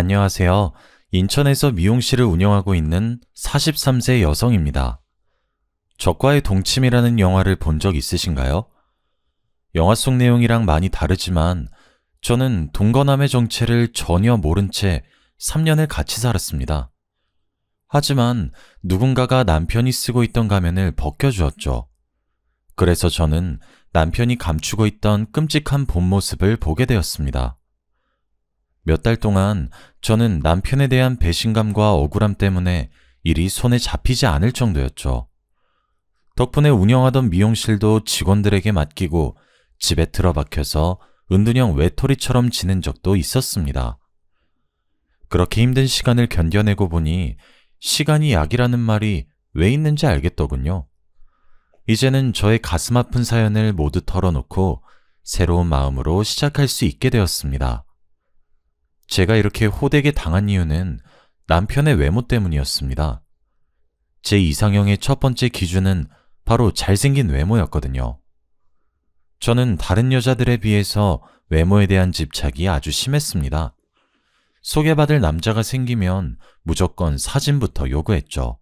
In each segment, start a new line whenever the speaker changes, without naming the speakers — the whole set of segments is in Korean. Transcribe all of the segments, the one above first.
안녕하세요. 인천에서 미용실을 운영하고 있는 43세 여성입니다. 적과의 동침이라는 영화를 본 적 있으신가요? 영화 속 내용이랑 많이 다르지만 저는 동거남의 정체를 전혀 모른 채 3년을 같이 살았습니다. 하지만 누군가가 남편이 쓰고 있던 가면을 벗겨주었죠. 그래서 저는 남편이 감추고 있던 끔찍한 본 모습을 보게 되었습니다. 몇 달 동안 저는 남편에 대한 배신감과 억울함 때문에 일이 손에 잡히지 않을 정도였죠. 덕분에 운영하던 미용실도 직원들에게 맡기고 집에 틀어박혀서 은둔형 외톨이처럼 지낸 적도 있었습니다. 그렇게 힘든 시간을 견뎌내고 보니 시간이 약이라는 말이 왜 있는지 알겠더군요. 이제는 저의 가슴 아픈 사연을 모두 털어놓고 새로운 마음으로 시작할 수 있게 되었습니다. 제가 이렇게 호되게 당한 이유는 남편의 외모 때문이었습니다. 제 이상형의 첫 번째 기준은 바로 잘생긴 외모였거든요. 저는 다른 여자들에 비해서 외모에 대한 집착이 아주 심했습니다. 소개받을 남자가 생기면 무조건 사진부터 요구했죠.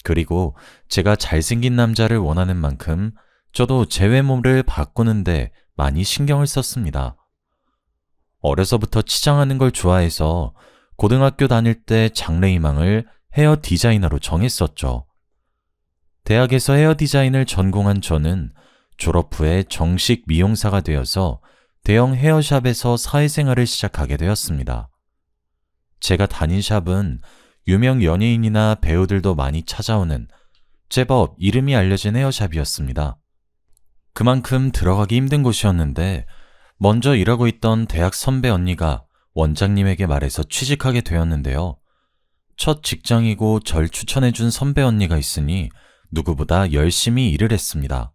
그리고 제가 잘생긴 남자를 원하는 만큼 저도 제 외모를 바꾸는데 많이 신경을 썼습니다. 어려서부터 치장하는 걸 좋아해서 고등학교 다닐 때 장래희망을 헤어 디자이너로 정했었죠. 대학에서 헤어 디자인을 전공한 저는 졸업 후에 정식 미용사가 되어서 대형 헤어샵에서 사회생활을 시작하게 되었습니다. 제가 다닌 샵은 유명 연예인이나 배우들도 많이 찾아오는 제법 이름이 알려진 헤어샵이었습니다. 그만큼 들어가기 힘든 곳이었는데 먼저 일하고 있던 대학 선배 언니가 원장님에게 말해서 취직하게 되었는데요. 첫 직장이고 절 추천해준 선배 언니가 있으니 누구보다 열심히 일을 했습니다.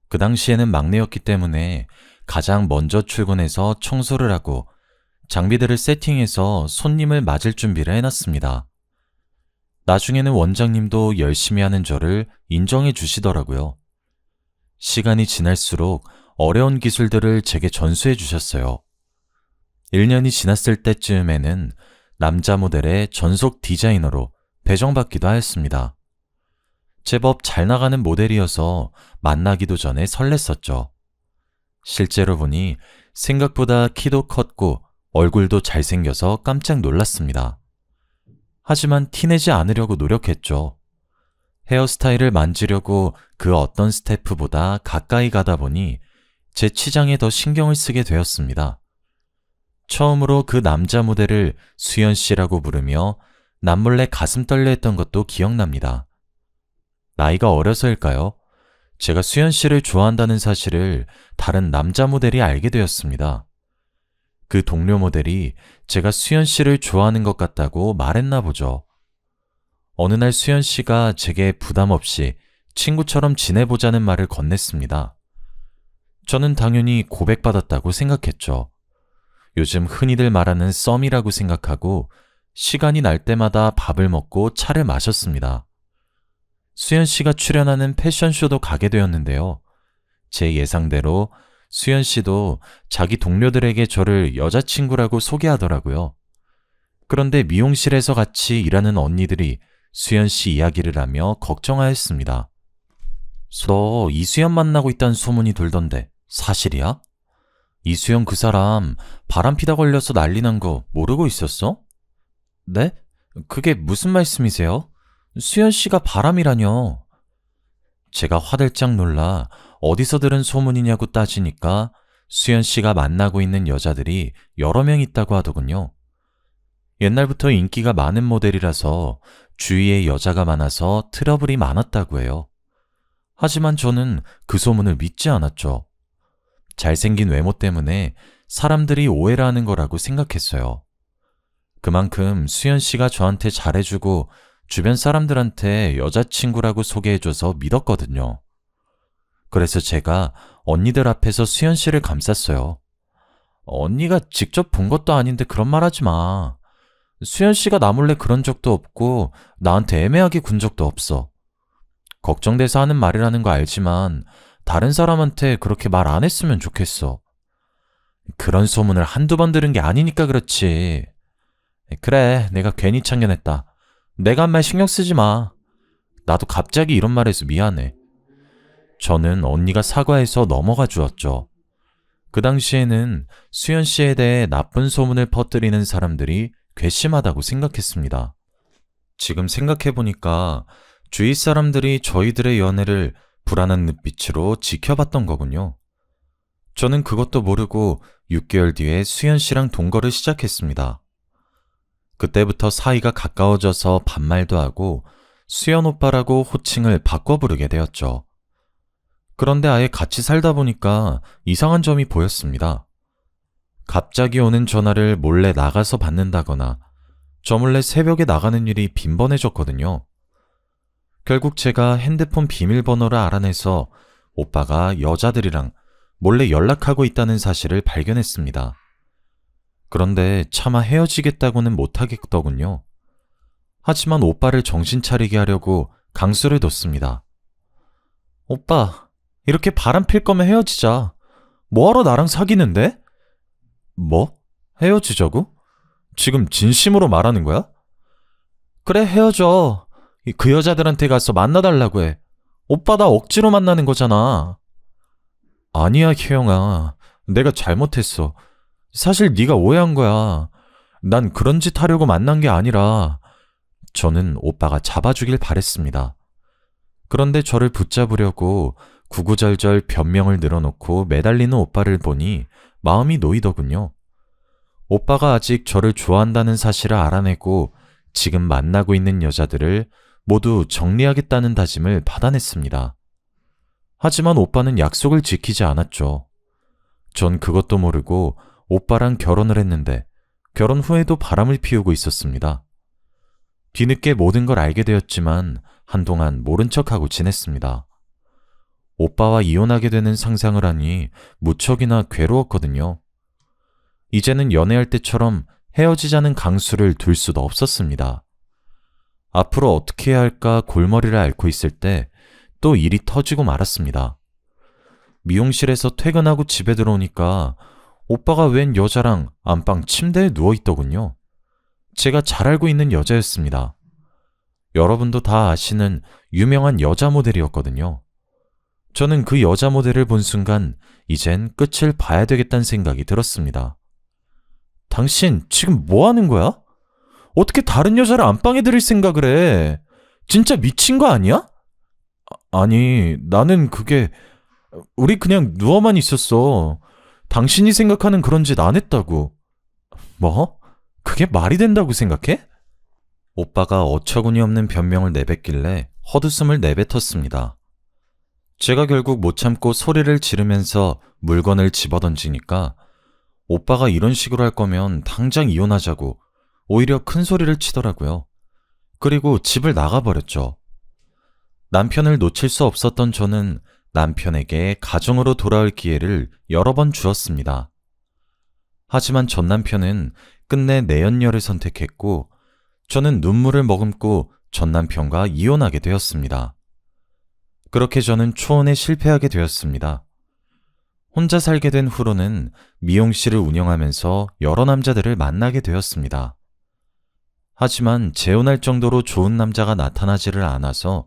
그 당시에는 막내였기 때문에 가장 먼저 출근해서 청소를 하고 장비들을 세팅해서 손님을 맞을 준비를 해놨습니다. 나중에는 원장님도 열심히 하는 저를 인정해 주시더라고요. 시간이 지날수록 어려운 기술들을 제게 전수해 주셨어요. 1년이 지났을 때쯤에는 남자 모델의 전속 디자이너로 배정받기도 하였습니다. 제법 잘 나가는 모델이어서 만나기도 전에 설렜었죠. 실제로 보니 생각보다 키도 컸고 얼굴도 잘생겨서 깜짝 놀랐습니다. 하지만 티내지 않으려고 노력했죠. 헤어스타일을 만지려고 그 어떤 스태프보다 가까이 가다 보니 제 치장에 더 신경을 쓰게 되었습니다. 처음으로 그 남자 모델을 수연 씨라고 부르며 남몰래 가슴 떨려 했던 것도 기억납니다. 나이가 어려서일까요? 제가 수연 씨를 좋아한다는 사실을 다른 남자 모델이 알게 되었습니다. 그 동료 모델이 제가 수연 씨를 좋아하는 것 같다고 말했나 보죠. 어느 날 수연 씨가 제게 부담 없이 친구처럼 지내보자는 말을 건넸습니다. 저는 당연히 고백받았다고 생각했죠. 요즘 흔히들 말하는 썸이라고 생각하고 시간이 날 때마다 밥을 먹고 차를 마셨습니다. 수연 씨가 출연하는 패션쇼도 가게 되었는데요. 제 예상대로 수연 씨도 자기 동료들에게 저를 여자친구라고 소개하더라고요. 그런데 미용실에서 같이 일하는 언니들이 수연 씨 이야기를 하며 걱정하였습니다. 너 이수연 만나고 있다는 소문이 돌던데 사실이야? 이수연 그 사람 바람피다 걸려서 난리 난 거 모르고 있었어? 네? 그게 무슨 말씀이세요? 수연 씨가 바람이라뇨. 제가 화들짝 놀라 어디서 들은 소문이냐고 따지니까 수연 씨가 만나고 있는 여자들이 여러 명 있다고 하더군요. 옛날부터 인기가 많은 모델이라서 주위에 여자가 많아서 트러블이 많았다고 해요. 하지만 저는 그 소문을 믿지 않았죠. 잘생긴 외모 때문에 사람들이 오해를 하는 거라고 생각했어요. 그만큼 수연 씨가 저한테 잘해주고 주변 사람들한테 여자친구라고 소개해줘서 믿었거든요. 그래서 제가 언니들 앞에서 수연 씨를 감쌌어요. 언니가 직접 본 것도 아닌데 그런 말 하지 마. 수연 씨가 나 몰래 그런 적도 없고 나한테 애매하게 군 적도 없어. 걱정돼서 하는 말이라는 거 알지만 다른 사람한테 그렇게 말 안 했으면 좋겠어. 그런 소문을 한두 번 들은 게 아니니까 그렇지. 그래, 내가 괜히 참견했다. 내가 한 말 신경 쓰지 마. 나도 갑자기 이런 말 해서 미안해. 저는 언니가 사과해서 넘어가 주었죠. 그 당시에는 수연 씨에 대해 나쁜 소문을 퍼뜨리는 사람들이 괘씸하다고 생각했습니다. 지금 생각해보니까 주위 사람들이 저희들의 연애를 불안한 눈빛으로 지켜봤던 거군요. 저는 그것도 모르고 6개월 뒤에 수연 씨랑 동거를 시작했습니다. 그때부터 사이가 가까워져서 반말도 하고 수연 오빠라고 호칭을 바꿔 부르게 되었죠. 그런데 아예 같이 살다 보니까 이상한 점이 보였습니다. 갑자기 오는 전화를 몰래 나가서 받는다거나 저 몰래 새벽에 나가는 일이 빈번해졌거든요. 결국 제가 핸드폰 비밀번호를 알아내서 오빠가 여자들이랑 몰래 연락하고 있다는 사실을 발견했습니다. 그런데 차마 헤어지겠다고는 못하겠더군요. 하지만 오빠를 정신 차리게 하려고 강수를 뒀습니다. 오빠, 이렇게 바람 필 거면 헤어지자. 뭐하러 나랑 사귀는데? 뭐? 헤어지자고? 지금 진심으로 말하는 거야? 그래, 헤어져. 그 여자들한테 가서 만나달라고 해. 오빠 나 억지로 만나는 거잖아. 아니야, 희영아. 내가 잘못했어. 사실 네가 오해한 거야. 난 그런 짓 하려고 만난 게 아니라. 저는 오빠가 잡아주길 바랬습니다. 그런데 저를 붙잡으려고 구구절절 변명을 늘어놓고 매달리는 오빠를 보니 마음이 놓이더군요. 오빠가 아직 저를 좋아한다는 사실을 알아내고 지금 만나고 있는 여자들을 모두 정리하겠다는 다짐을 받아냈습니다. 하지만 오빠는 약속을 지키지 않았죠. 전 그것도 모르고 오빠랑 결혼을 했는데 결혼 후에도 바람을 피우고 있었습니다. 뒤늦게 모든 걸 알게 되었지만 한동안 모른 척하고 지냈습니다. 오빠와 이혼하게 되는 상상을 하니 무척이나 괴로웠거든요. 이제는 연애할 때처럼 헤어지자는 강수를 둘 수도 없었습니다. 앞으로 어떻게 해야 할까 골머리를 앓고 있을 때 또 일이 터지고 말았습니다. 미용실에서 퇴근하고 집에 들어오니까 오빠가 웬 여자랑 안방 침대에 누워있더군요. 제가 잘 알고 있는 여자였습니다. 여러분도 다 아시는 유명한 여자 모델이었거든요. 저는 그 여자 모델을 본 순간 이젠 끝을 봐야 되겠다는 생각이 들었습니다. 당신 지금 뭐 하는 거야? 어떻게 다른 여자를 안방에 들일 생각을 해? 진짜 미친 거 아니야? 아니, 나는 우리 그냥 누워만 있었어. 당신이 생각하는 그런 짓 안 했다고. 뭐? 그게 말이 된다고 생각해? 오빠가 어처구니 없는 변명을 내뱉길래 헛웃음을 내뱉었습니다. 제가 결국 못 참고 소리를 지르면서 물건을 집어던지니까 오빠가 이런 식으로 할 거면 당장 이혼하자고 오히려 큰 소리를 치더라고요. 그리고 집을 나가버렸죠. 남편을 놓칠 수 없었던 저는 남편에게 가정으로 돌아올 기회를 여러 번 주었습니다. 하지만 전 남편은 끝내 내연녀를 선택했고 저는 눈물을 머금고 전 남편과 이혼하게 되었습니다. 그렇게 저는 초혼에 실패하게 되었습니다. 혼자 살게 된 후로는 미용실을 운영하면서 여러 남자들을 만나게 되었습니다. 하지만 재혼할 정도로 좋은 남자가 나타나지를 않아서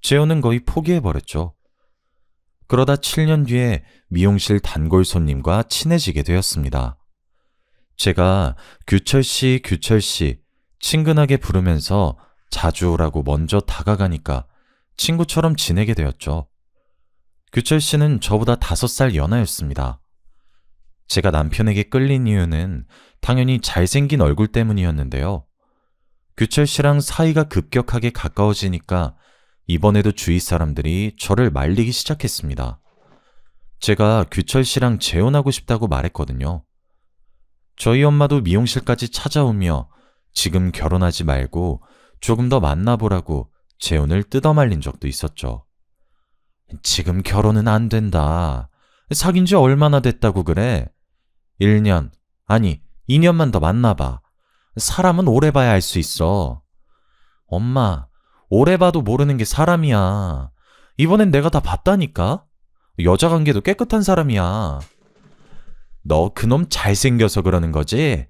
재혼은 거의 포기해버렸죠. 그러다 7년 뒤에 미용실 단골 손님과 친해지게 되었습니다. 제가 규철 씨, 규철 씨 친근하게 부르면서 자주 오라고 먼저 다가가니까 친구처럼 지내게 되었죠. 규철 씨는 저보다 5살 연하였습니다. 제가 남편에게 끌린 이유는 당연히 잘생긴 얼굴 때문이었는데요. 규철 씨랑 사이가 급격하게 가까워지니까 이번에도 주위 사람들이 저를 말리기 시작했습니다. 제가 규철 씨랑 재혼하고 싶다고 말했거든요. 저희 엄마도 미용실까지 찾아오며 지금 결혼하지 말고 조금 더 만나보라고 재혼을 뜯어말린 적도 있었죠. 지금 결혼은 안 된다. 사귄 지 얼마나 됐다고 그래? 1년, 아니 2년만 더 만나봐. 사람은 오래 봐야 알 수 있어. 엄마, 오래 봐도 모르는 게 사람이야. 이번엔 내가 다 봤다니까? 여자 관계도 깨끗한 사람이야. 너 그놈 잘생겨서 그러는 거지?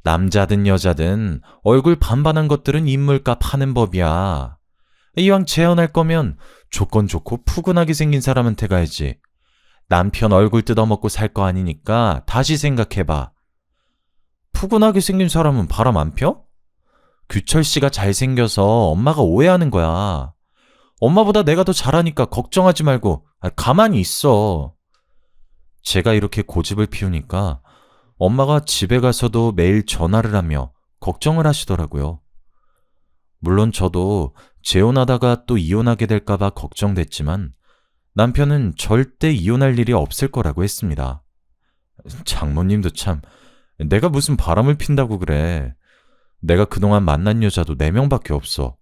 남자든 여자든 얼굴 반반한 것들은 인물값 하는 법이야. 이왕 재혼할 거면 조건 좋고 푸근하게 생긴 사람한테 가야지. 남편 얼굴 뜯어먹고 살 거 아니니까 다시 생각해봐. 푸근하게 생긴 사람은 바람 안 펴? 규철 씨가 잘생겨서 엄마가 오해하는 거야. 엄마보다 내가 더 잘하니까 걱정하지 말고 가만히 있어. 제가 이렇게 고집을 피우니까 엄마가 집에 가서도 매일 전화를 하며 걱정을 하시더라고요. 물론 저도 재혼하다가 또 이혼하게 될까봐 걱정됐지만 남편은 절대 이혼할 일이 없을 거라고 했습니다. 장모님도 참, 내가 무슨 바람을 핀다고 그래. 내가 그동안 만난 여자도 4명밖에 없어.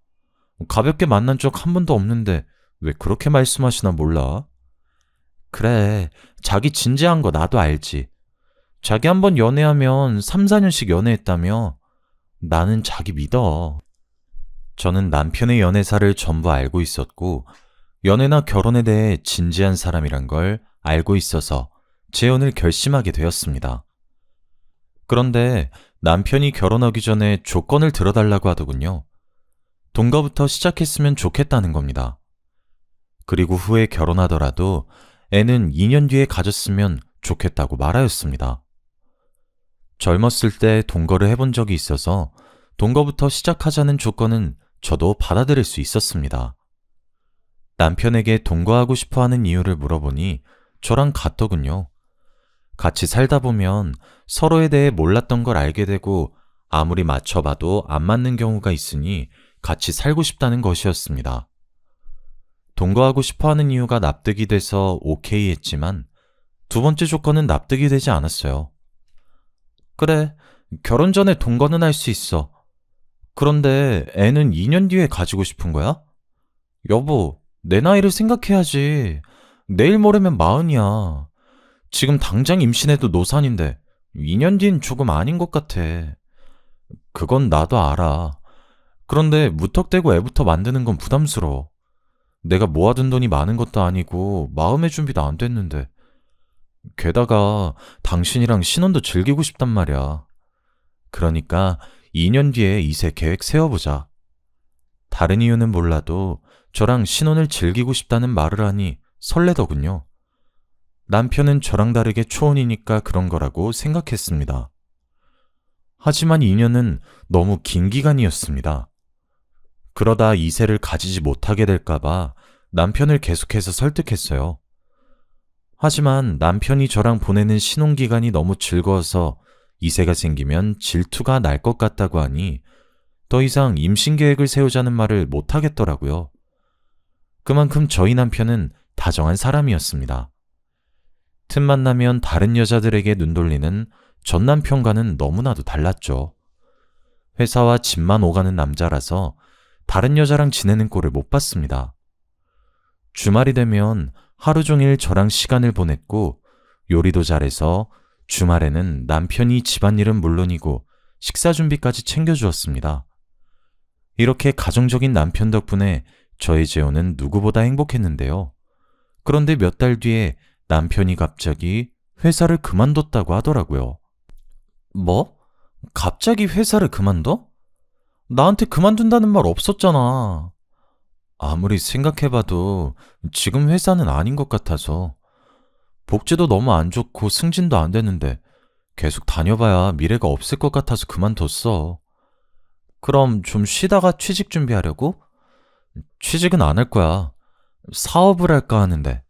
가볍게 만난 적 한 번도 없는데 왜 그렇게 말씀하시나 몰라? 그래, 자기 진지한 거 나도 알지. 자기 한번 연애하면 3, 4년씩 연애했다며. 나는 자기 믿어. 저는 남편의 연애사를 전부 알고 있었고 연애나 결혼에 대해 진지한 사람이란 걸 알고 있어서 재혼을 결심하게 되었습니다. 그런데 남편이 결혼하기 전에 조건을 들어달라고 하더군요. 동거부터 시작했으면 좋겠다는 겁니다. 그리고 후에 결혼하더라도 애는 2년 뒤에 가졌으면 좋겠다고 말하였습니다. 젊었을 때 동거를 해본 적이 있어서 동거부터 시작하자는 조건은 저도 받아들일 수 있었습니다. 남편에게 동거하고 싶어 하는 이유를 물어보니 저랑 같더군요. 같이 살다 보면 서로에 대해 몰랐던 걸 알게 되고 아무리 맞춰봐도 안 맞는 경우가 있으니 같이 살고 싶다는 것이었습니다. 동거하고 싶어 하는 이유가 납득이 돼서 오케이 했지만 두 번째 조건은 납득이 되지 않았어요. 그래, 결혼 전에 동거는 할 수 있어. 그런데 애는 2년 뒤에 가지고 싶은 거야? 여보, 내 나이를 생각해야지. 내일 모레면 40이야. 지금 당장 임신해도 노산인데 2년 뒤는 조금 아닌 것 같아. 그건 나도 알아. 그런데 무턱대고 애부터 만드는 건 부담스러워. 내가 모아둔 돈이 많은 것도 아니고 마음의 준비도 안 됐는데. 게다가 당신이랑 신혼도 즐기고 싶단 말이야. 그러니까 2년 뒤에 이세 계획 세워보자. 다른 이유는 몰라도 저랑 신혼을 즐기고 싶다는 말을 하니 설레더군요. 남편은 저랑 다르게 초혼이니까 그런 거라고 생각했습니다. 하지만 2년은 너무 긴 기간이었습니다. 그러다 이세를 가지지 못하게 될까봐 남편을 계속해서 설득했어요. 하지만 남편이 저랑 보내는 신혼기간이 너무 즐거워서 이세가 생기면 질투가 날 것 같다고 하니 더 이상 임신 계획을 세우자는 말을 못하겠더라고요. 그만큼 저희 남편은 다정한 사람이었습니다. 틈만 나면 다른 여자들에게 눈 돌리는 전 남편과는 너무나도 달랐죠. 회사와 집만 오가는 남자라서 다른 여자랑 지내는 꼴을 못 봤습니다. 주말이 되면 하루 종일 저랑 시간을 보냈고 요리도 잘해서 주말에는 남편이 집안일은 물론이고 식사 준비까지 챙겨주었습니다. 이렇게 가정적인 남편 덕분에 저의 재혼은 누구보다 행복했는데요. 그런데 몇 달 뒤에 남편이 갑자기 회사를 그만뒀다고 하더라고요. 뭐? 갑자기 회사를 그만둬? 나한테 그만둔다는 말 없었잖아. 아무리 생각해봐도 지금 회사는 아닌 것 같아서. 복지도 너무 안 좋고 승진도 안 되는데 계속 다녀봐야 미래가 없을 것 같아서 그만뒀어. 그럼 좀 쉬다가 취직 준비하려고? 취직은 안 할 거야. 사업을 할까 하는데.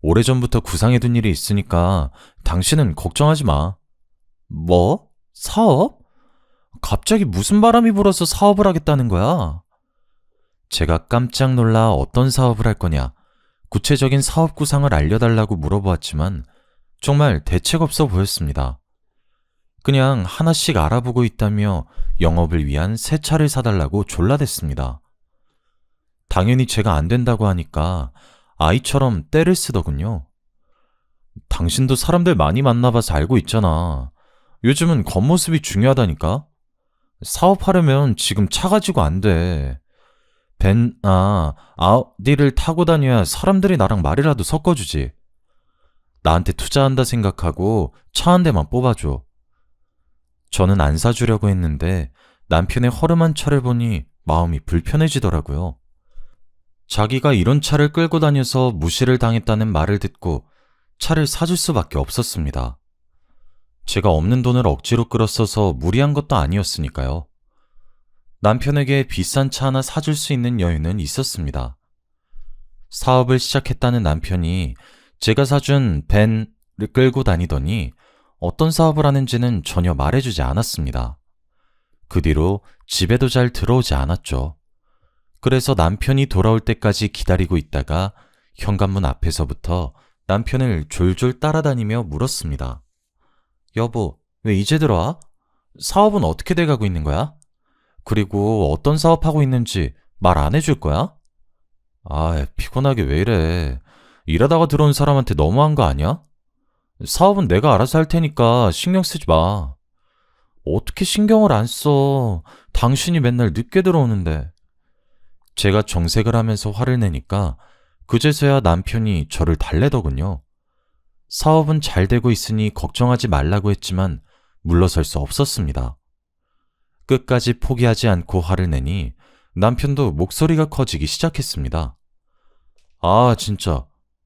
오래전부터 구상해둔 일이 있으니까 당신은 걱정하지 마. 뭐? 사업? 갑자기 무슨 바람이 불어서 사업을 하겠다는 거야? 제가 깜짝 놀라 어떤 사업을 할 거냐, 구체적인 사업 구상을 알려달라고 물어보았지만 정말 대책 없어 보였습니다. 그냥 하나씩 알아보고 있다며 영업을 위한 새 차를 사달라고 졸라댔습니다. 당연히 제가 안 된다고 하니까 아이처럼 떼를 쓰더군요. 당신도 사람들 많이 만나봐서 알고 있잖아. 요즘은 겉모습이 중요하다니까? 사업하려면 지금 차 가지고 안 돼. 아우디를 타고 다녀야 사람들이 나랑 말이라도 섞어주지. 나한테 투자한다 생각하고 차 한 대만 뽑아줘. 저는 안 사주려고 했는데 남편의 허름한 차를 보니 마음이 불편해지더라고요. 자기가 이런 차를 끌고 다녀서 무시를 당했다는 말을 듣고 차를 사줄 수밖에 없었습니다. 제가 없는 돈을 억지로 끌어써서 무리한 것도 아니었으니까요. 남편에게 비싼 차 하나 사줄 수 있는 여유는 있었습니다. 사업을 시작했다는 남편이 제가 사준 벤을 끌고 다니더니 어떤 사업을 하는지는 전혀 말해주지 않았습니다. 그 뒤로 집에도 잘 들어오지 않았죠. 그래서 남편이 돌아올 때까지 기다리고 있다가 현관문 앞에서부터 남편을 졸졸 따라다니며 물었습니다. 여보, 왜 이제 들어와? 사업은 어떻게 돼가고 있는 거야? 그리고 어떤 사업하고 있는지 말 안 해줄 거야? 아, 피곤하게 왜 이래. 일하다가 들어온 사람한테 너무한 거 아니야? 사업은 내가 알아서 할 테니까 신경 쓰지 마. 어떻게 신경을 안 써? 당신이 맨날 늦게 들어오는데. 제가 정색을 하면서 화를 내니까 그제서야 남편이 저를 달래더군요. 사업은 잘 되고 있으니 걱정하지 말라고 했지만 물러설 수 없었습니다. 끝까지 포기하지 않고 화를 내니 남편도 목소리가 커지기 시작했습니다. 아, 진짜.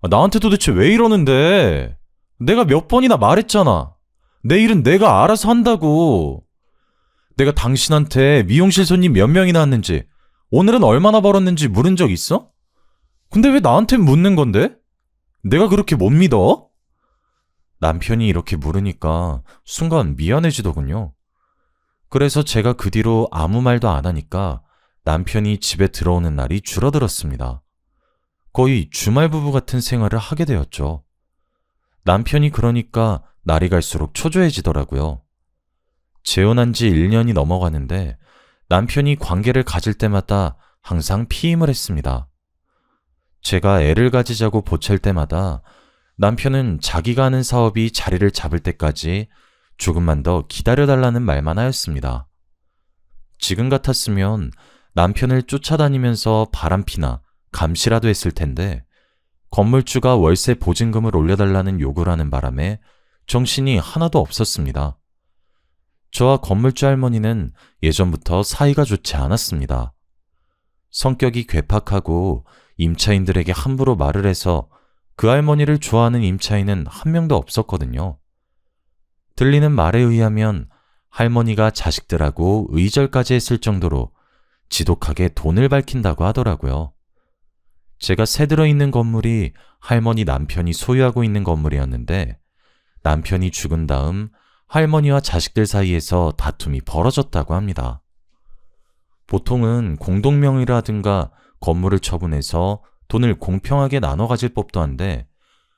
나한테 도대체 왜 이러는데? 내가 몇 번이나 말했잖아. 내 일은 내가 알아서 한다고. 내가 당신한테 미용실 손님 몇 명이나 왔는지, 오늘은 얼마나 벌었는지 물은 적 있어? 근데 왜 나한테 묻는 건데? 내가 그렇게 못 믿어? 남편이 이렇게 물으니까 순간 미안해지더군요. 그래서 제가 그 뒤로 아무 말도 안 하니까 남편이 집에 들어오는 날이 줄어들었습니다. 거의 주말 부부 같은 생활을 하게 되었죠. 남편이 그러니까 날이 갈수록 초조해지더라고요. 재혼한 지 1년이 넘어가는데 남편이 관계를 가질 때마다 항상 피임을 했습니다. 제가 애를 가지자고 보챌 때마다 남편은 자기가 하는 사업이 자리를 잡을 때까지 조금만 더 기다려달라는 말만 하였습니다. 지금 같았으면 남편을 쫓아다니면서 바람피나 감시라도 했을 텐데 건물주가 월세 보증금을 올려달라는 요구를 하는 바람에 정신이 하나도 없었습니다. 저와 건물주 할머니는 예전부터 사이가 좋지 않았습니다. 성격이 괴팍하고 임차인들에게 함부로 말을 해서 그 할머니를 좋아하는 임차인은 한 명도 없었거든요. 들리는 말에 의하면 할머니가 자식들하고 의절까지 했을 정도로 지독하게 돈을 밝힌다고 하더라고요. 제가 새 들어있는 건물이 할머니 남편이 소유하고 있는 건물이었는데 남편이 죽은 다음 할머니와 자식들 사이에서 다툼이 벌어졌다고 합니다. 보통은 공동명의라든가 건물을 처분해서 돈을 공평하게 나눠 가질 법도 한데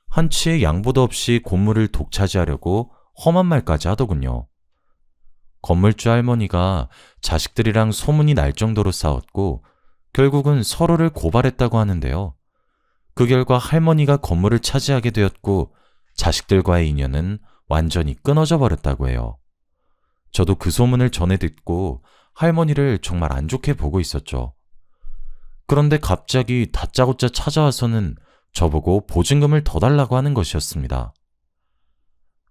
한치의 양보도 없이 건물을 독차지하려고 험한 말까지 하더군요. 건물주 할머니가 자식들이랑 소문이 날 정도로 싸웠고 결국은 서로를 고발했다고 하는데요. 그 결과 할머니가 건물을 차지하게 되었고 자식들과의 인연은 완전히 끊어져 버렸다고 해요. 저도 그 소문을 전해 듣고 할머니를 정말 안 좋게 보고 있었죠. 그런데 갑자기 다짜고짜 찾아와서는 저보고 보증금을 더 달라고 하는 것이었습니다.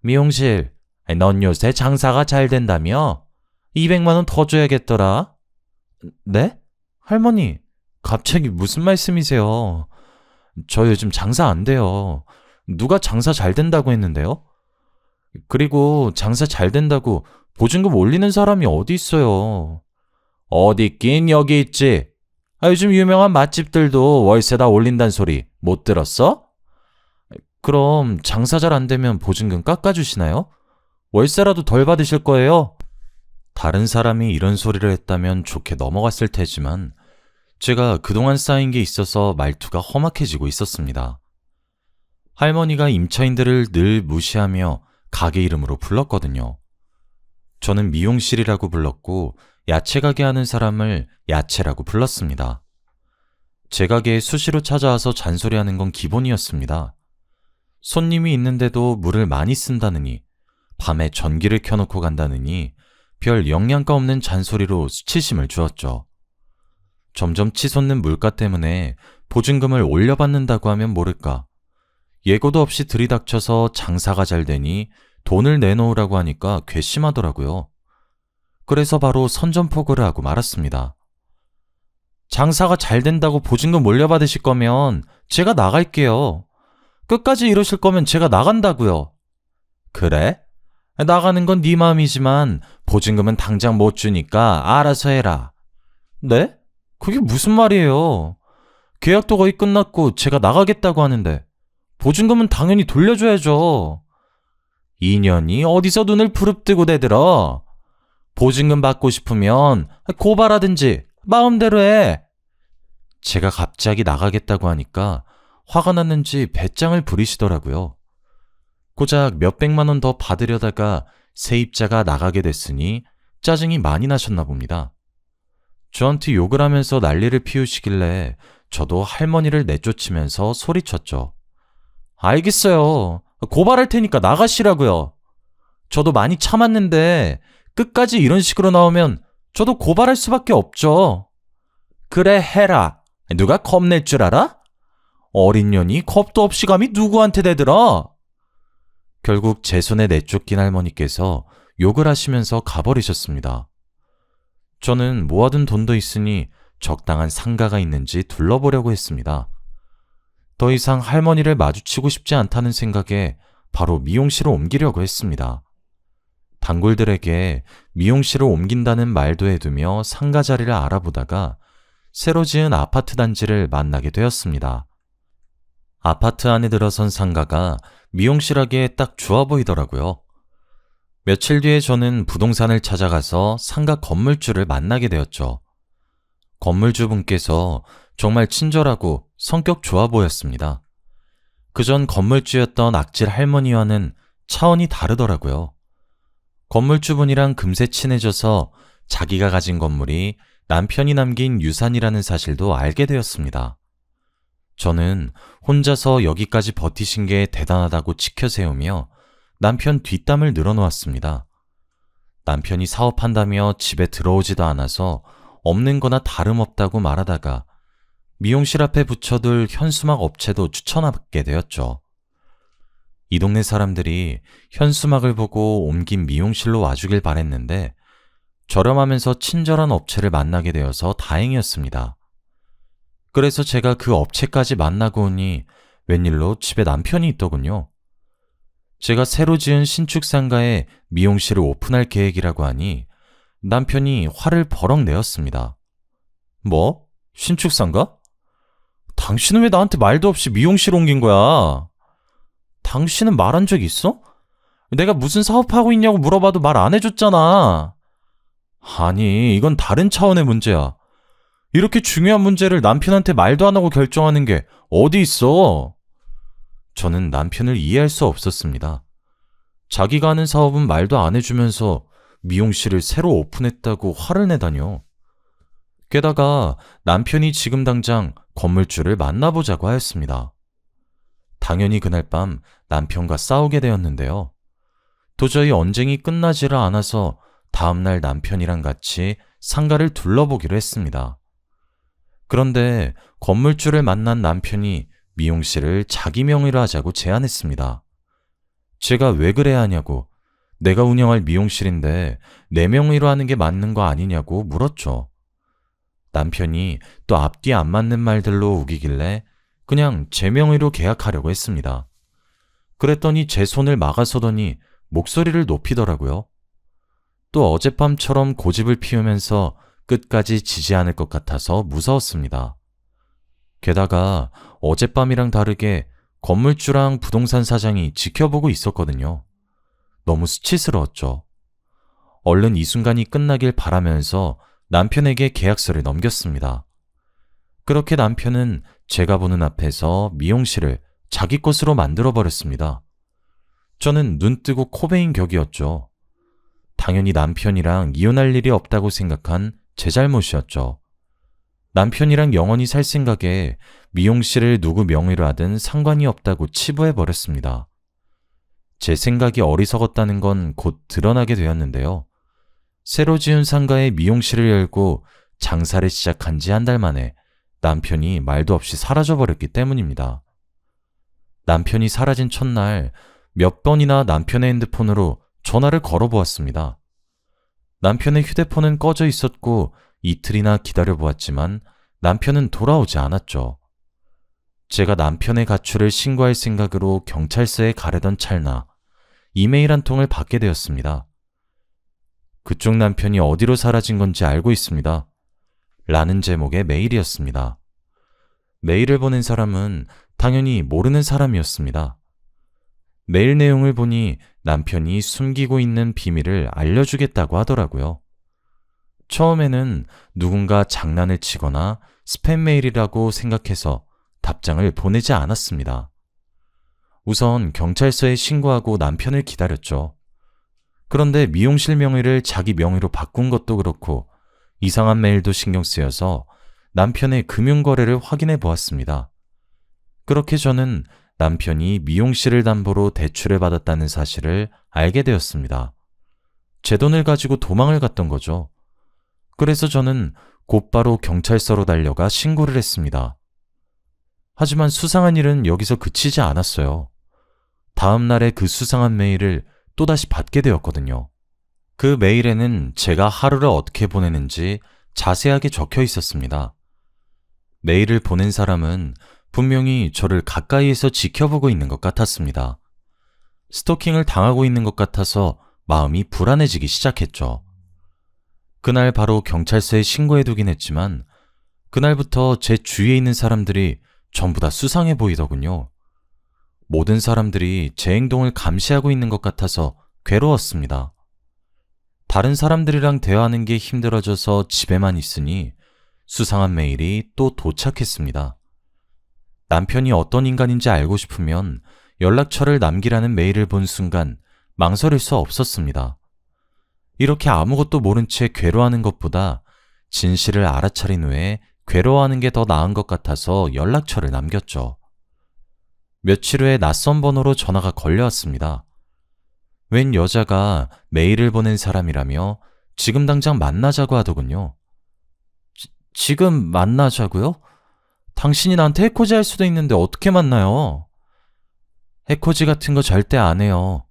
미용실, 넌 요새 장사가 잘 된다며? 200만 원 더 줘야겠더라. 네? 할머니, 갑자기 무슨 말씀이세요? 저 요즘 장사 안 돼요. 누가 장사 잘 된다고 했는데요? 그리고 장사 잘 된다고 보증금 올리는 사람이 어디 있어요? 어디 있긴 여기 있지. 요즘 유명한 맛집들도 월세 다 올린다는 소리 못 들었어? 그럼 장사 잘 안 되면 보증금 깎아주시나요? 월세라도 덜 받으실 거예요? 다른 사람이 이런 소리를 했다면 좋게 넘어갔을 테지만 제가 그동안 쌓인 게 있어서 말투가 험악해지고 있었습니다. 할머니가 임차인들을 늘 무시하며 가게 이름으로 불렀거든요. 저는 미용실이라고 불렀고 야채 가게 하는 사람을 야채라고 불렀습니다. 제 가게에 수시로 찾아와서 잔소리하는 건 기본이었습니다. 손님이 있는데도 물을 많이 쓴다느니, 밤에 전기를 켜놓고 간다느니 별 영양가 없는 잔소리로 수치심을 주었죠. 점점 치솟는 물가 때문에 보증금을 올려받는다고 하면 모를까, 예고도 없이 들이닥쳐서 장사가 잘 되니 돈을 내놓으라고 하니까 괘씸하더라고요. 그래서 바로 선전포고를 하고 말았습니다. 장사가 잘 된다고 보증금 몰려받으실 거면 제가 나갈게요. 끝까지 이러실 거면 제가 나간다고요. 그래? 나가는 건 네 마음이지만 보증금은 당장 못 주니까 알아서 해라. 네? 그게 무슨 말이에요? 계약도 거의 끝났고 제가 나가겠다고 하는데 보증금은 당연히 돌려줘야죠. 2년이 어디서 눈을 부릅뜨고 대들어? 보증금 받고 싶으면 고발하든지 마음대로 해. 제가 갑자기 나가겠다고 하니까 화가 났는지 배짱을 부리시더라고요. 고작 몇백만 원 더 받으려다가 세입자가 나가게 됐으니 짜증이 많이 나셨나 봅니다. 저한테 욕을 하면서 난리를 피우시길래 저도 할머니를 내쫓으면서 소리쳤죠. 알겠어요. 고발할 테니까 나가시라고요. 저도 많이 참았는데 끝까지 이런 식으로 나오면 저도 고발할 수밖에 없죠. 그래 해라. 누가 겁낼 줄 알아? 어린 년이 겁도 없이 감히 누구한테 대들어? 결국 제 손에 내쫓긴 할머니께서 욕을 하시면서 가버리셨습니다. 저는 모아둔 돈도 있으니 적당한 상가가 있는지 둘러보려고 했습니다. 더 이상 할머니를 마주치고 싶지 않다는 생각에 바로 미용실을 옮기려고 했습니다. 단골들에게 미용실을 옮긴다는 말도 해두며 상가 자리를 알아보다가 새로 지은 아파트 단지를 만나게 되었습니다. 아파트 안에 들어선 상가가 미용실하기에 딱 좋아 보이더라고요. 며칠 뒤에 저는 부동산을 찾아가서 상가 건물주를 만나게 되었죠. 건물주분께서 정말 친절하고 성격 좋아 보였습니다. 그전 건물주였던 악질 할머니와는 차원이 다르더라고요. 건물주분이랑 금세 친해져서 자기가 가진 건물이 남편이 남긴 유산이라는 사실도 알게 되었습니다. 저는 혼자서 여기까지 버티신 게 대단하다고 치켜세우며 남편 뒷담을 늘어놓았습니다. 남편이 사업한다며 집에 들어오지도 않아서 없는 거나 다름없다고 말하다가 미용실 앞에 붙여둘 현수막 업체도 추천하게 되었죠. 이 동네 사람들이 현수막을 보고 옮긴 미용실로 와주길 바랬는데 저렴하면서 친절한 업체를 만나게 되어서 다행이었습니다. 그래서 제가 그 업체까지 만나고 오니 웬일로 집에 남편이 있더군요. 제가 새로 지은 신축 상가에 미용실을 오픈할 계획이라고 하니 남편이 화를 버럭 내었습니다. 뭐? 신축 상가? 당신은 왜 나한테 말도 없이 미용실 옮긴 거야? 당신은 말한 적 있어? 내가 무슨 사업하고 있냐고 물어봐도 말 안 해줬잖아. 아니, 이건 다른 차원의 문제야. 이렇게 중요한 문제를 남편한테 말도 안 하고 결정하는 게 어디 있어? 저는 남편을 이해할 수 없었습니다. 자기가 하는 사업은 말도 안 해주면서 미용실을 새로 오픈했다고 화를 내다뇨. 게다가 남편이 지금 당장 건물주를 만나보자고 하였습니다. 당연히 그날 밤 남편과 싸우게 되었는데요. 도저히 언쟁이 끝나지를 않아서 다음날 남편이랑 같이 상가를 둘러보기로 했습니다. 그런데 건물주를 만난 남편이 미용실을 자기 명의로 하자고 제안했습니다. 제가 왜 그래야 하냐고, 내가 운영할 미용실인데 내 명의로 하는 게 맞는 거 아니냐고 물었죠. 남편이 또 앞뒤 안 맞는 말들로 우기길래 그냥 제 명의로 계약하려고 했습니다. 그랬더니 제 손을 막아서더니 목소리를 높이더라고요. 또 어젯밤처럼 고집을 피우면서 끝까지 지지 않을 것 같아서 무서웠습니다. 게다가 어젯밤이랑 다르게 건물주랑 부동산 사장이 지켜보고 있었거든요. 너무 수치스러웠죠. 얼른 이 순간이 끝나길 바라면서 남편에게 계약서를 넘겼습니다. 그렇게 남편은 제가 보는 앞에서 미용실을 자기 것으로 만들어버렸습니다. 저는 눈 뜨고 코 베인 격이었죠. 당연히 남편이랑 이혼할 일이 없다고 생각한 제 잘못이었죠. 남편이랑 영원히 살 생각에 미용실을 누구 명의로 하든 상관이 없다고 치부해버렸습니다. 제 생각이 어리석었다는 건 곧 드러나게 되었는데요. 새로 지은 상가에 미용실을 열고 장사를 시작한 지 한 달 만에 남편이 말도 없이 사라져버렸기 때문입니다. 남편이 사라진 첫날 몇 번이나 남편의 핸드폰으로 전화를 걸어보았습니다. 남편의 휴대폰은 꺼져 있었고 이틀이나 기다려보았지만 남편은 돌아오지 않았죠. 제가 남편의 가출을 신고할 생각으로 경찰서에 가려던 찰나 이메일 한 통을 받게 되었습니다. 그쪽 남편이 어디로 사라진 건지 알고 있습니다. 라는 제목의 메일이었습니다. 메일을 보낸 사람은 당연히 모르는 사람이었습니다. 메일 내용을 보니 남편이 숨기고 있는 비밀을 알려주겠다고 하더라고요. 처음에는 누군가 장난을 치거나 스팸 메일이라고 생각해서 답장을 보내지 않았습니다. 우선 경찰서에 신고하고 남편을 기다렸죠. 그런데 미용실 명의를 자기 명의로 바꾼 것도 그렇고 이상한 메일도 신경 쓰여서 남편의 금융거래를 확인해 보았습니다. 그렇게 저는 남편이 미용실을 담보로 대출을 받았다는 사실을 알게 되었습니다. 제 돈을 가지고 도망을 갔던 거죠. 그래서 저는 곧바로 경찰서로 달려가 신고를 했습니다. 하지만 수상한 일은 여기서 그치지 않았어요. 다음 날에 그 수상한 메일을 또다시 받게 되었거든요. 그 메일에는 제가 하루를 어떻게 보내는지 자세하게 적혀 있었습니다. 메일을 보낸 사람은 분명히 저를 가까이에서 지켜보고 있는 것 같았습니다. 스토킹을 당하고 있는 것 같아서 마음이 불안해지기 시작했죠. 그날 바로 경찰서에 신고해두긴 했지만 그날부터 제 주위에 있는 사람들이 전부 다 수상해 보이더군요. 모든 사람들이 제 행동을 감시하고 있는 것 같아서 괴로웠습니다. 다른 사람들이랑 대화하는 게 힘들어져서 집에만 있으니 수상한 메일이 또 도착했습니다. 남편이 어떤 인간인지 알고 싶으면 연락처를 남기라는 메일을 본 순간 망설일 수 없었습니다. 이렇게 아무것도 모른 채 괴로워하는 것보다 진실을 알아차린 후에 괴로워하는 게 더 나은 것 같아서 연락처를 남겼죠. 며칠 후에 낯선 번호로 전화가 걸려왔습니다. 웬 여자가 메일을 보낸 사람이라며 지금 당장 만나자고 하더군요. 지금 만나자고요? 당신이 나한테 해코지 할 수도 있는데 어떻게 만나요? 해코지 같은 거 절대 안 해요.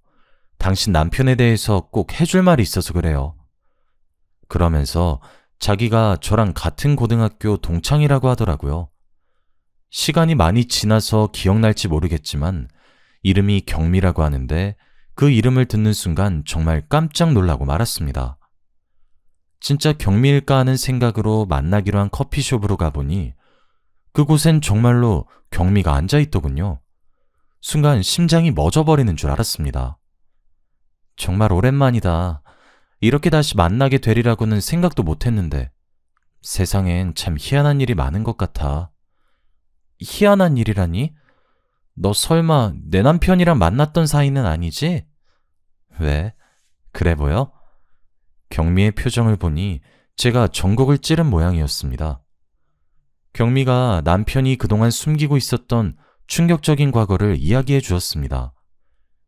당신 남편에 대해서 꼭 해줄 말이 있어서 그래요. 그러면서 자기가 저랑 같은 고등학교 동창이라고 하더라고요. 시간이 많이 지나서 기억날지 모르겠지만 이름이 경미라고 하는데 그 이름을 듣는 순간 정말 깜짝 놀라고 말았습니다. 진짜 경미일까 하는 생각으로 만나기로 한 커피숍으로 가보니 그곳엔 정말로 경미가 앉아있더군요. 순간 심장이 멎어버리는 줄 알았습니다. 정말 오랜만이다. 이렇게 다시 만나게 되리라고는 생각도 못했는데 세상엔 참 희한한 일이 많은 것 같아. 희한한 일이라니? 너 설마 내 남편이랑 만났던 사이는 아니지? 왜? 그래 보여? 경미의 표정을 보니 제가 전곡을 찌른 모양이었습니다. 경미가 남편이 그동안 숨기고 있었던 충격적인 과거를 이야기해 주었습니다.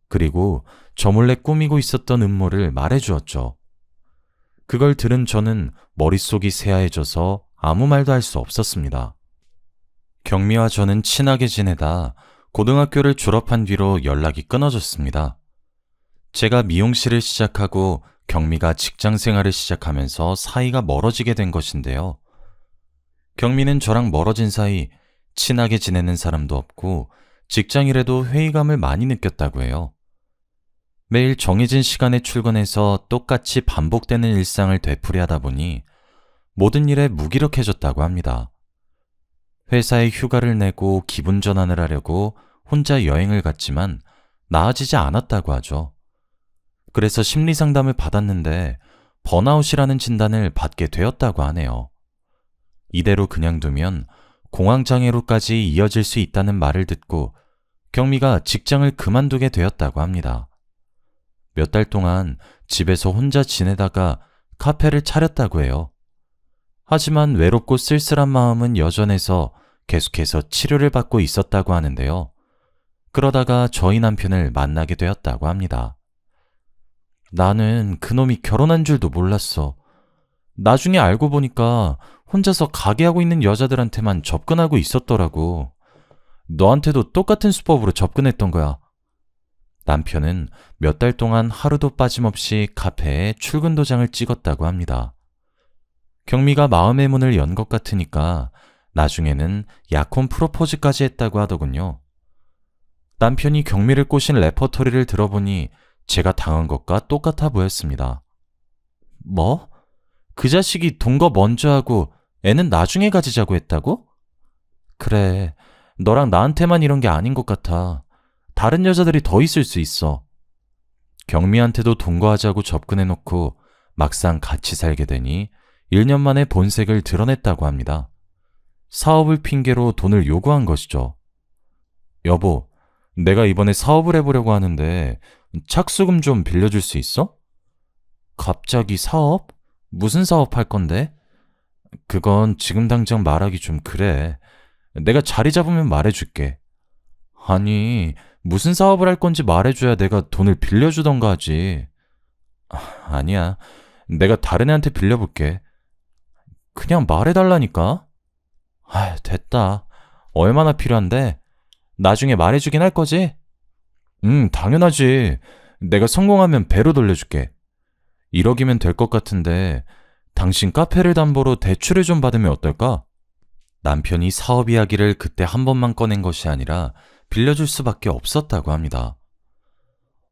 그리고 저 몰래 꾸미고 있었던 음모를 말해 주었죠. 그걸 들은 저는 머릿속이 새하얘져서 아무 말도 할 수 없었습니다. 경미와 저는 친하게 지내다 고등학교를 졸업한 뒤로 연락이 끊어졌습니다. 제가 미용실을 시작하고 경미가 직장 생활을 시작하면서 사이가 멀어지게 된 것인데요. 경미는 저랑 멀어진 사이 친하게 지내는 사람도 없고 직장일에도 회의감을 많이 느꼈다고 해요. 매일 정해진 시간에 출근해서 똑같이 반복되는 일상을 되풀이하다 보니 모든 일에 무기력해졌다고 합니다. 회사에 휴가를 내고 기분 전환을 하려고 혼자 여행을 갔지만 나아지지 않았다고 하죠. 그래서 심리 상담을 받았는데 번아웃이라는 진단을 받게 되었다고 하네요. 이대로 그냥 두면 공황장애로까지 이어질 수 있다는 말을 듣고 경미가 직장을 그만두게 되었다고 합니다. 몇 달 동안 집에서 혼자 지내다가 카페를 차렸다고 해요. 하지만 외롭고 쓸쓸한 마음은 여전해서 계속해서 치료를 받고 있었다고 하는데요. 그러다가 저희 남편을 만나게 되었다고 합니다. 나는 그놈이 결혼한 줄도 몰랐어. 나중에 알고 보니까 혼자서 가게 하고 있는 여자들한테만 접근하고 있었더라고. 너한테도 똑같은 수법으로 접근했던 거야. 남편은 몇 달 동안 하루도 빠짐없이 카페에 출근 도장을 찍었다고 합니다. 경미가 마음의 문을 연 것 같으니까 나중에는 약혼 프로포즈까지 했다고 하더군요. 남편이 경미를 꼬신 레퍼토리를 들어보니 제가 당한 것과 똑같아 보였습니다. 뭐? 그 자식이 동거 먼저 하고 애는 나중에 가지자고 했다고? 그래, 너랑 나한테만 이런 게 아닌 것 같아. 다른 여자들이 더 있을 수 있어. 경미한테도 동거하자고 접근해놓고 막상 같이 살게 되니 1년 만에 본색을 드러냈다고 합니다. 사업을 핑계로 돈을 요구한 것이죠. 여보, 내가 이번에 사업을 해보려고 하는데 착수금 좀 빌려줄 수 있어? 갑자기 사업? 무슨 사업 할 건데? 그건 지금 당장 말하기 좀 그래. 내가 자리 잡으면 말해줄게. 아니, 무슨 사업을 할 건지 말해줘야 내가 돈을 빌려주던가 하지. 아니야. 내가 다른 애한테 빌려볼게. 그냥 말해달라니까. 됐다. 얼마나 필요한데? 나중에 말해주긴 할 거지? 당연하지. 내가 성공하면 배로 돌려줄게. 1억이면 될 것 같은데 당신 카페를 담보로 대출을 좀 받으면 어떨까? 남편이 사업 이야기를 그때 한 번만 꺼낸 것이 아니라 빌려줄 수밖에 없었다고 합니다.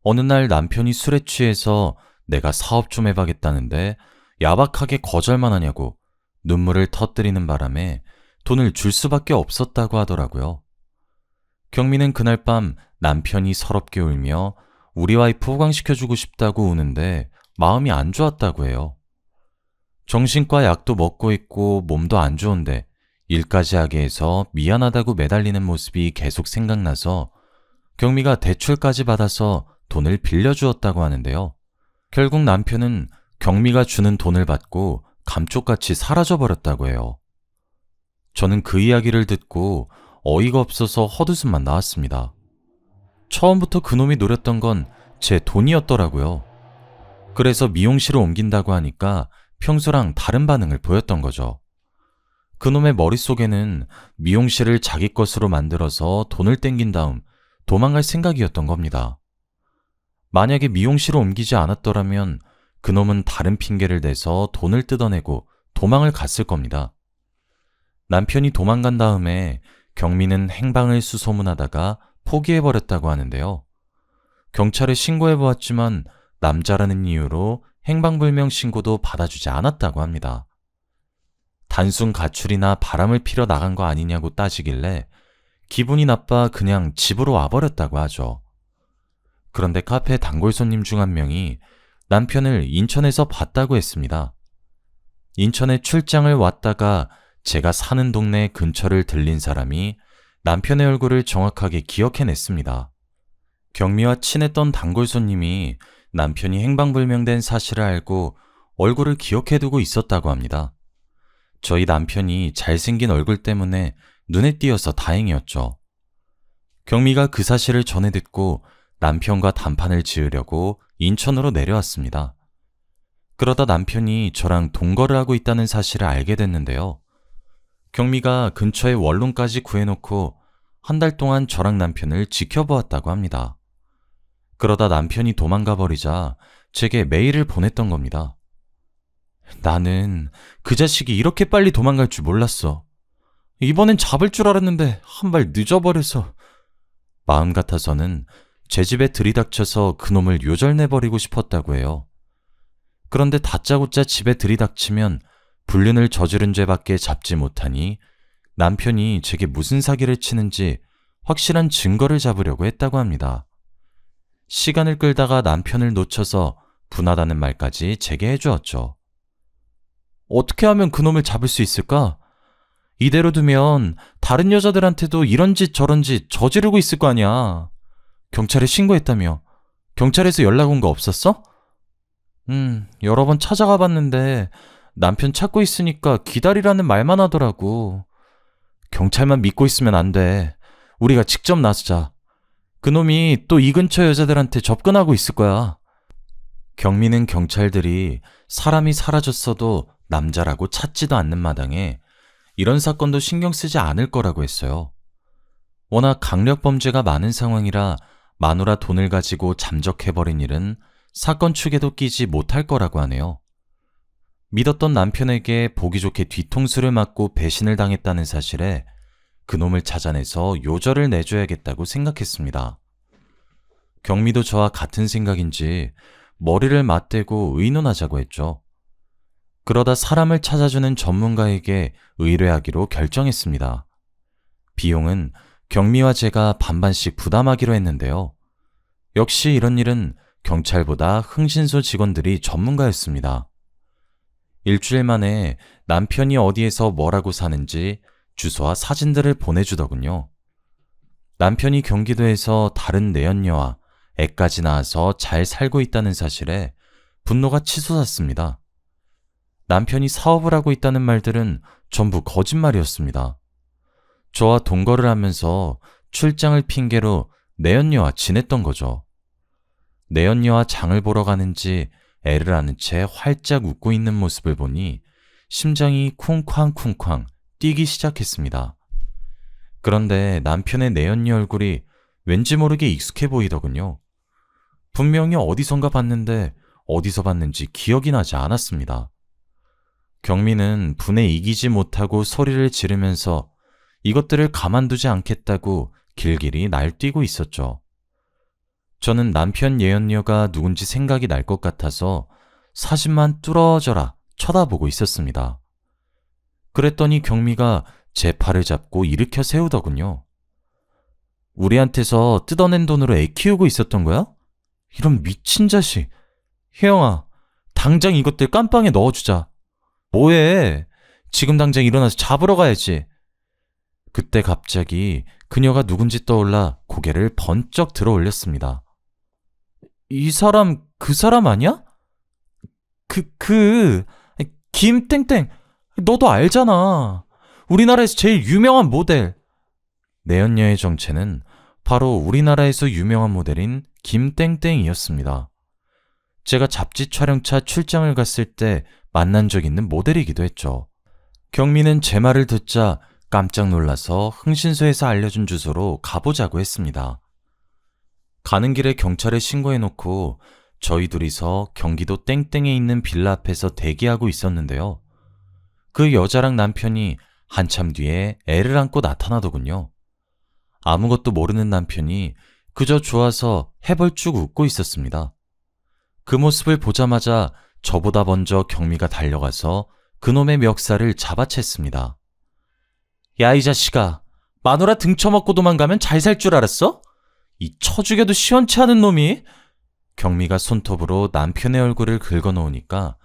어느 날 남편이 술에 취해서 내가 사업 좀 해봐겠다는데 야박하게 거절만 하냐고 눈물을 터뜨리는 바람에 돈을 줄 수밖에 없었다고 하더라고요. 경미는 그날 밤 남편이 서럽게 울며 우리 와이프 호강시켜주고 싶다고 우는데 마음이 안 좋았다고 해요. 정신과 약도 먹고 있고 몸도 안 좋은데 일까지 하게 해서 미안하다고 매달리는 모습이 계속 생각나서 경미가 대출까지 받아서 돈을 빌려주었다고 하는데요. 결국 남편은 경미가 주는 돈을 받고 감쪽같이 사라져버렸다고 해요. 저는 그 이야기를 듣고 어이가 없어서 헛웃음만 나왔습니다. 처음부터 그놈이 노렸던 건 제 돈이었더라고요. 그래서 미용실을 옮긴다고 하니까 평소랑 다른 반응을 보였던 거죠. 그놈의 머릿속에는 미용실을 자기 것으로 만들어서 돈을 땡긴 다음 도망갈 생각이었던 겁니다. 만약에 미용실을 옮기지 않았더라면 그놈은 다른 핑계를 대서 돈을 뜯어내고 도망을 갔을 겁니다. 남편이 도망간 다음에 경미는 행방을 수소문하다가 포기해버렸다고 하는데요. 경찰에 신고해보았지만 남자라는 이유로 행방불명 신고도 받아주지 않았다고 합니다. 단순 가출이나 바람을 피러 나간 거 아니냐고 따지길래 기분이 나빠 그냥 집으로 와버렸다고 하죠. 그런데 카페 단골 손님 중 한 명이 남편을 인천에서 봤다고 했습니다. 인천에 출장을 왔다가 제가 사는 동네 근처를 들린 사람이 남편의 얼굴을 정확하게 기억해냈습니다. 경미와 친했던 단골 손님이 남편이 행방불명된 사실을 알고 얼굴을 기억해두고 있었다고 합니다. 저희 남편이 잘생긴 얼굴 때문에 눈에 띄어서 다행이었죠. 경미가 그 사실을 전해 듣고 남편과 단판을 지으려고 인천으로 내려왔습니다. 그러다 남편이 저랑 동거를 하고 있다는 사실을 알게 됐는데요. 경미가 근처에 원룸까지 구해놓고 한 달 동안 저랑 남편을 지켜보았다고 합니다. 그러다 남편이 도망가 버리자 제게 메일을 보냈던 겁니다. 나는 그 자식이 이렇게 빨리 도망갈 줄 몰랐어. 이번엔 잡을 줄 알았는데 한 발 늦어버려서. 마음 같아서는 제 집에 들이닥쳐서 그놈을 요절내버리고 싶었다고 해요. 그런데 다짜고짜 집에 들이닥치면 불륜을 저지른 죄밖에 잡지 못하니 남편이 제게 무슨 사기를 치는지 확실한 증거를 잡으려고 했다고 합니다. 시간을 끌다가 남편을 놓쳐서 분하다는 말까지 제게 해주었죠. 어떻게 하면 그놈을 잡을 수 있을까? 이대로 두면 다른 여자들한테도 이런 짓 저런 짓 저지르고 있을 거 아니야. 경찰에 신고했다며. 경찰에서 연락 온 거 없었어? 여러 번 찾아가 봤는데 남편 찾고 있으니까 기다리라는 말만 하더라고. 경찰만 믿고 있으면 안 돼. 우리가 직접 나서자. 그놈이 또 이 근처 여자들한테 접근하고 있을 거야. 경미는 경찰들이 사람이 사라졌어도 남자라고 찾지도 않는 마당에 이런 사건도 신경 쓰지 않을 거라고 했어요. 워낙 강력범죄가 많은 상황이라 마누라 돈을 가지고 잠적해버린 일은 사건 축에도 끼지 못할 거라고 하네요. 믿었던 남편에게 보기 좋게 뒤통수를 맞고 배신을 당했다는 사실에 그놈을 찾아내서 요절을 내줘야겠다고 생각했습니다. 경미도 저와 같은 생각인지 머리를 맞대고 의논하자고 했죠. 그러다 사람을 찾아주는 전문가에게 의뢰하기로 결정했습니다. 비용은 경미와 제가 반반씩 부담하기로 했는데요. 역시 이런 일은 경찰보다 흥신소 직원들이 전문가였습니다. 일주일 만에 남편이 어디에서 뭐라고 사는지 주소와 사진들을 보내주더군요. 남편이 경기도에서 다른 내연녀와 애까지 낳아서 잘 살고 있다는 사실에 분노가 치솟았습니다. 남편이 사업을 하고 있다는 말들은 전부 거짓말이었습니다. 저와 동거를 하면서 출장을 핑계로 내연녀와 지냈던 거죠. 내연녀와 장을 보러 가는지 애를 안은 채 활짝 웃고 있는 모습을 보니 심장이 쿵쾅쿵쾅 뛰기 시작했습니다. 그런데 남편의 내연녀 얼굴이 왠지 모르게 익숙해 보이더군요. 분명히 어디선가 봤는데 어디서 봤는지 기억이 나지 않았습니다. 경미는 분에 이기지 못하고 소리를 지르면서 이것들을 가만두지 않겠다고 길길이 날뛰고 있었죠. 저는 남편 예언녀가 누군지 생각이 날 것 같아서 사진만 뚫어져라 쳐다보고 있었습니다. 그랬더니 경미가 제 팔을 잡고 일으켜 세우더군요. 우리한테서 뜯어낸 돈으로 애 키우고 있었던 거야? 이런 미친 자식. 혜영아, 당장 이것들 깜빵에 넣어주자. 뭐해? 지금 당장 일어나서 잡으러 가야지. 그때 갑자기 그녀가 누군지 떠올라 고개를 번쩍 들어 올렸습니다. 이 사람 그 사람 아니야? 김땡땡, 너도 알잖아. 우리나라에서 제일 유명한 모델. 내연녀의 정체는 바로 우리나라에서 유명한 모델인 김땡땡이었습니다. 제가 잡지 촬영차 출장을 갔을 때 만난 적 있는 모델이기도 했죠. 경미는 제 말을 듣자 깜짝 놀라서 흥신소에서 알려준 주소로 가보자고 했습니다. 가는 길에 경찰에 신고해놓고 저희 둘이서 경기도 땡땡에 있는 빌라 앞에서 대기하고 있었는데요. 그 여자랑 남편이 한참 뒤에 애를 안고 나타나더군요. 아무것도 모르는 남편이 그저 좋아서 해벌쭉 웃고 있었습니다. 그 모습을 보자마자 저보다 먼저 경미가 달려가서 그놈의 멱살을 잡아챘습니다. 야, 이 자식아, 마누라 등쳐먹고 도망가면 잘 살 줄 알았어? 이 쳐죽여도 시원치 않은 놈이? 경미가 손톱으로 남편의 얼굴을 긁어놓으니까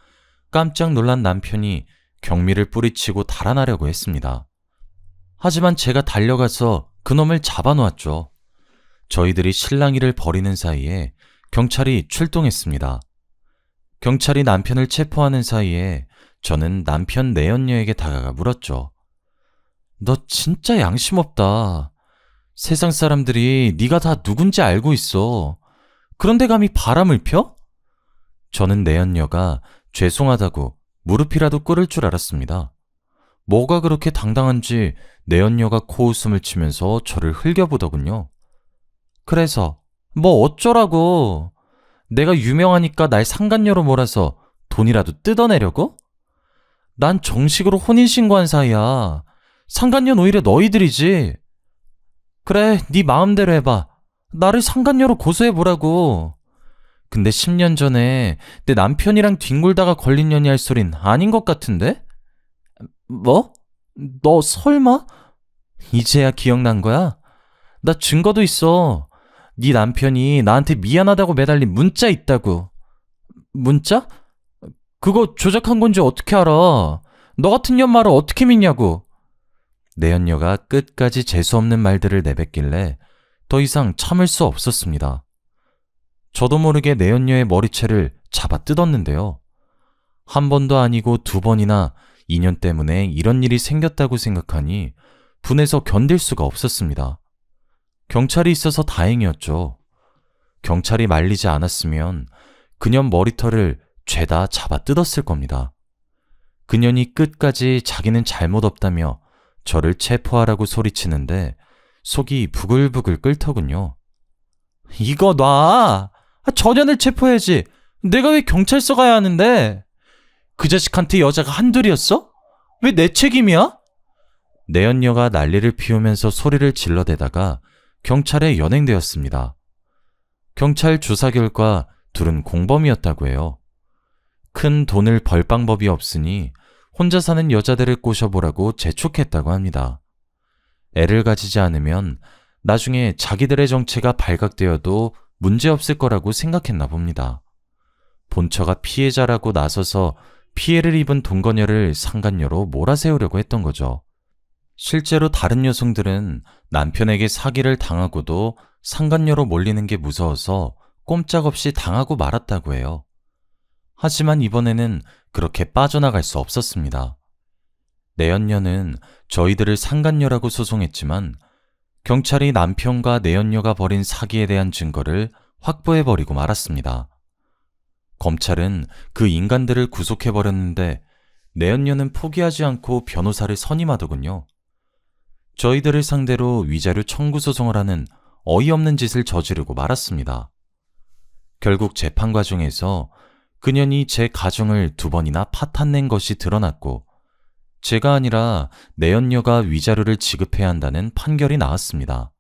깜짝 놀란 남편이 경미를 뿌리치고 달아나려고 했습니다. 하지만 제가 달려가서 그놈을 잡아놓았죠. 저희들이 실랑이를 벌이는 사이에 경찰이 출동했습니다. 경찰이 남편을 체포하는 사이에 저는 남편 내연녀에게 다가가 물었죠. 너 진짜 양심 없다. 세상 사람들이 네가 다 누군지 알고 있어. 그런데 감히 바람을 펴? 저는 내연녀가 죄송하다고 무릎이라도 꿇을 줄 알았습니다. 뭐가 그렇게 당당한지 내연녀가 코웃음을 치면서 저를 흘겨보더군요. 그래서 뭐 어쩌라고. 내가 유명하니까 날 상간녀로 몰아서 돈이라도 뜯어내려고? 난 정식으로 혼인신고한 사이야. 상간녀는 오히려 너희들이지. 그래, 네 마음대로 해봐. 나를 상간녀로 고소해보라고. 근데 10년 전에 내 남편이랑 뒹굴다가 걸린 년이 할 소린 아닌 것 같은데? 뭐? 너 설마? 이제야 기억난 거야? 나 증거도 있어. 네 남편이 나한테 미안하다고 매달린 문자 있다고. 문자? 그거 조작한 건지 어떻게 알아? 너 같은 년 말을 어떻게 믿냐고. 내연녀가 끝까지 재수없는 말들을 내뱉길래 더 이상 참을 수 없었습니다. 저도 모르게 내연녀의 머리채를 잡아 뜯었는데요. 한 번도 아니고 2번이나 인연 때문에 이런 일이 생겼다고 생각하니 분해서 견딜 수가 없었습니다. 경찰이 있어서 다행이었죠. 경찰이 말리지 않았으면 그년 머리털을 죄다 잡아 뜯었을 겁니다. 그년이 끝까지 자기는 잘못 없다며 저를 체포하라고 소리치는데 속이 부글부글 끓더군요. 이거 놔! 전현을 체포해야지. 내가 왜 경찰서 가야 하는데? 그 자식한테 여자가 한둘이었어? 왜 내 책임이야? 내연녀가 난리를 피우면서 소리를 질러대다가 경찰에 연행되었습니다. 경찰 조사 결과 둘은 공범이었다고 해요. 큰 돈을 벌 방법이 없으니 혼자 사는 여자들을 꼬셔보라고 재촉했다고 합니다. 애를 가지지 않으면 나중에 자기들의 정체가 발각되어도 문제없을 거라고 생각했나 봅니다. 본처가 피해자라고 나서서 피해를 입은 동거녀를 상간녀로 몰아세우려고 했던 거죠. 실제로 다른 여성들은 남편에게 사기를 당하고도 상간녀로 몰리는 게 무서워서 꼼짝없이 당하고 말았다고 해요. 하지만 이번에는 그렇게 빠져나갈 수 없었습니다. 내연녀는 저희들을 상간녀라고 소송했지만 경찰이 남편과 내연녀가 벌인 사기에 대한 증거를 확보해버리고 말았습니다. 검찰은 그 인간들을 구속해버렸는데 내연녀는 포기하지 않고 변호사를 선임하더군요. 저희들을 상대로 위자료 청구 소송을 하는 어이없는 짓을 저지르고 말았습니다. 결국 재판 과정에서 그년이 제 가정을 2번이나 파탄낸 것이 드러났고 제가 아니라 내연녀가 위자료를 지급해야 한다는 판결이 나왔습니다.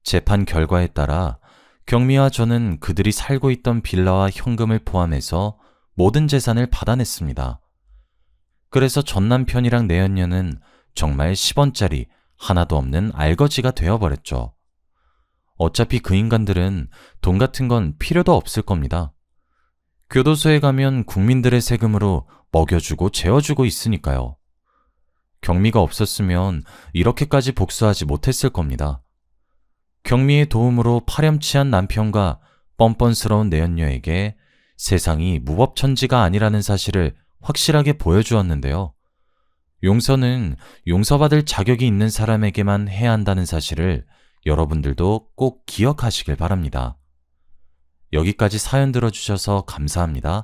재판 결과에 따라 경미와 저는 그들이 살고 있던 빌라와 현금을 포함해서 모든 재산을 받아냈습니다. 그래서 전 남편이랑 내연녀는 정말 10원짜리 하나도 없는 알거지가 되어버렸죠. 어차피 그 인간들은 돈 같은 건 필요도 없을 겁니다. 교도소에 가면 국민들의 세금으로 먹여주고 재워주고 있으니까요. 경미가 없었으면 이렇게까지 복수하지 못했을 겁니다. 경미의 도움으로 파렴치한 남편과 뻔뻔스러운 내연녀에게 세상이 무법천지가 아니라는 사실을 확실하게 보여주었는데요. 용서는 용서받을 자격이 있는 사람에게만 해야 한다는 사실을 여러분들도 꼭 기억하시길 바랍니다. 여기까지 사연 들어주셔서 감사합니다.